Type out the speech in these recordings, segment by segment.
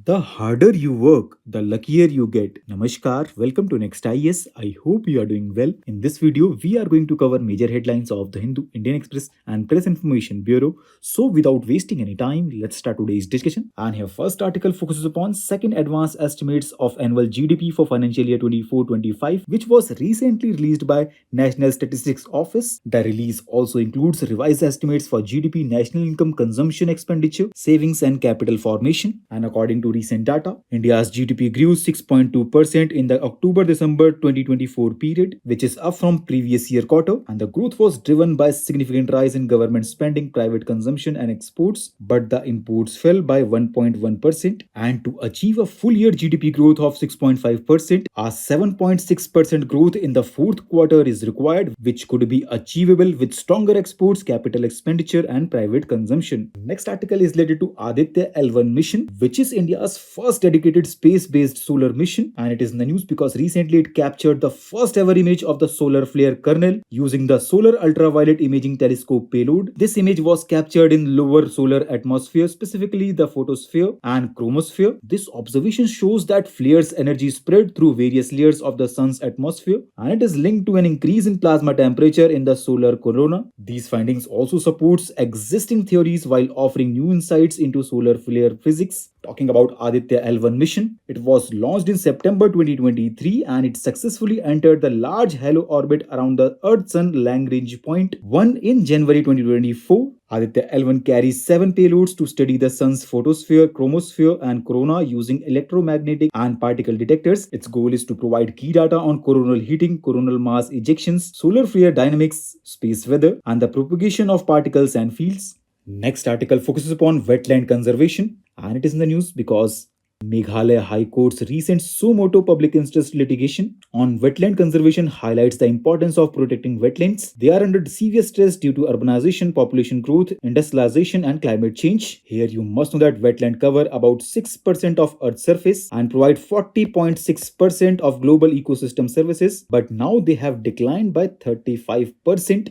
The harder you work, the luckier you get. Namaskar, welcome to Next IAS. I hope you are doing well. In this video, we are going to cover major headlines of the Hindu, Indian Express, and Press Information Bureau. So, without wasting any time, let's start today's discussion. And here, first article focuses upon second advanced estimates of annual GDP for financial year 24-25, which was recently released by National Statistics Office. The release also includes revised estimates for GDP, national income, consumption expenditure, savings, and capital formation. And according to recent data, India's GDP grew 6.2% in the October-December 2024 period, which is up from previous year quarter, and the growth was driven by significant rise in government spending, private consumption and exports, but the imports fell by 1.1%, and to achieve a full year GDP growth of 6.5%, a 7.6% growth in the fourth quarter is required, which could be achievable with stronger exports, capital expenditure and private consumption. Next article is related to Aditya L1 mission, which is India's first dedicated space-based solar mission, and it is in the news because recently it captured the first ever image of the solar flare kernel using the Solar Ultraviolet Imaging Telescope payload. This image was captured in lower solar atmosphere, specifically the photosphere and chromosphere. This observation shows that flare's energy spread through various layers of the sun's atmosphere, and it is linked to an increase in plasma temperature in the solar corona. These findings also supports existing theories while offering new insights into solar flare physics. Talking about Aditya L1 mission, it was launched in September 2023 and it successfully entered the large halo orbit around the Earth-Sun Lagrange point 1 in January 2024. Aditya L1 carries 7 payloads to study the sun's photosphere, chromosphere, and corona using electromagnetic and particle detectors. Its goal is to provide key data on coronal heating, coronal mass ejections, solar flare dynamics, space weather, and the propagation of particles and fields. Next article focuses upon wetland conservation, and it is in the news because Meghalaya High Court's recent suo motu public interest litigation on wetland conservation highlights the importance of protecting wetlands. They are under severe stress due to urbanization, population growth, industrialization, and climate change. Here you must know that wetlands cover about 6% of Earth's surface and provide 40.6% of global ecosystem services, but now they have declined by 35%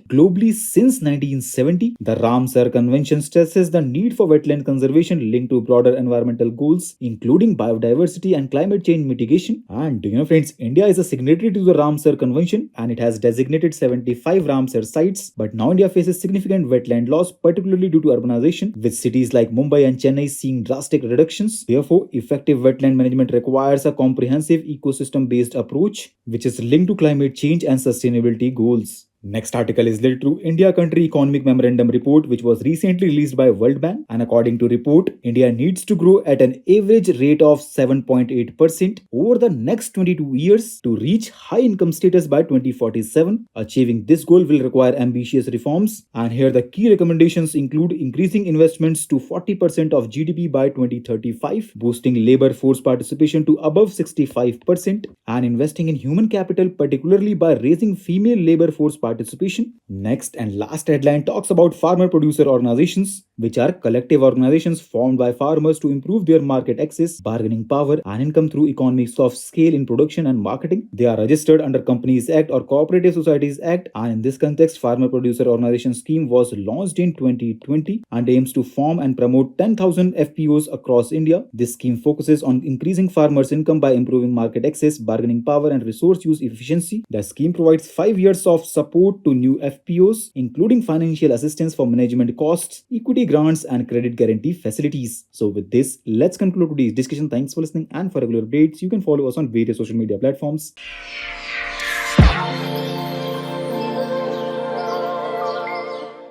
globally since 1970. The Ramsar Convention stresses the need for wetland conservation linked to broader environmental goals, including biodiversity and climate change mitigation. And do you know, friends, India is a signatory to the Ramsar Convention and it has designated 75 Ramsar sites. But now India faces significant wetland loss, particularly due to urbanization, with cities like Mumbai and Chennai seeing drastic reductions. Therefore, effective wetland management requires a comprehensive ecosystem-based approach, which is linked to climate change and sustainability goals. Next article is related to India Country Economic Memorandum Report, which was recently released by World Bank. And according to report, India needs to grow at an average rate of 7.8% over the next 22 years to reach high income status by 2047. Achieving this goal will require ambitious reforms. And here the key recommendations include increasing investments to 40% of GDP by 2035, boosting labor force participation to above 65%, and investing in human capital, particularly by raising female labor force participation. Next and last headline talks about farmer producer organizations, which are collective organizations formed by farmers to improve their market access, bargaining power, and income through economies of scale in production and marketing. They are registered under Companies Act or Cooperative Societies Act, and in this context, Farmer Producer Organization Scheme was launched in 2020 and aims to form and promote 10,000 FPOs across India. This scheme focuses on increasing farmers' income by improving market access, bargaining power, and resource use efficiency. The scheme provides 5 years of support to new FPOs, including financial assistance for management costs, equity grants, and credit guarantee facilities. So with this, let's conclude today's discussion. Thanks for listening, and for regular updates, you can follow us on various social media platforms.